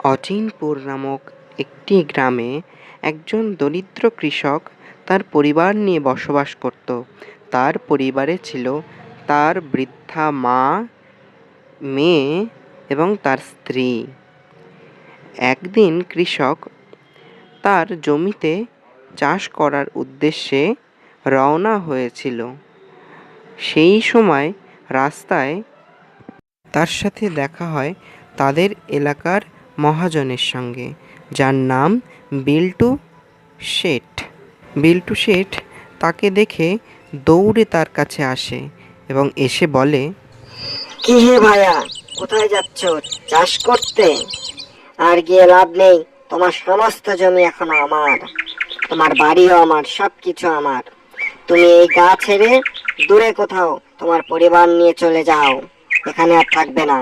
অচিনপুর নামক একটি গ্রামে একজন দরিদ্র কৃষক তার পরিবার নিয়ে বসবাস করত। তার পরিবারে ছিল তার বৃদ্ধা মা, মেয়ে এবং তার স্ত্রী। একদিন কৃষক তার জমিতে চাষ করার উদ্দেশ্যে রওনা হয়েছিল। সেই সময় রাস্তায় তার সাথে দেখা হয় তাদের এলাকার মহাজনের সঙ্গে, যার নাম বিল্টু শেঠ। বিল্টু শেঠ তাকে দেখে দৌড়ে তার কাছে আসে এবং এসে বলে, কি হে ভাইয়া, কোথায় যাচ্ছ? চাষ করতে? আর গিয়ে লাভ নেই, তোমার সমস্ত জমি এখন আমার, তোমার বাড়িও আমার, সবকিছু আমার। তুমি এই গা ছেড়ে দূরে কোথাও তোমার পরিবার নিয়ে চলে যাও, এখানে আর থাকবে না।